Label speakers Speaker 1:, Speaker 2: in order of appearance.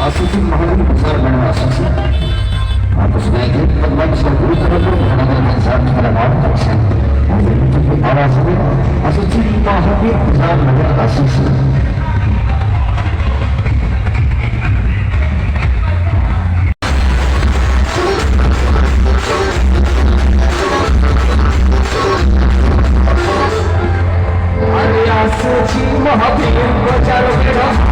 Speaker 1: आसुची महावीर गुजार म्हणून आसुची आपस में एक भगवान से गुरु तरफ भगवान के साथ खराब दर्शन की आवाज में आसुची महावीर गुजार म्हणून आसुची महावीर गुजार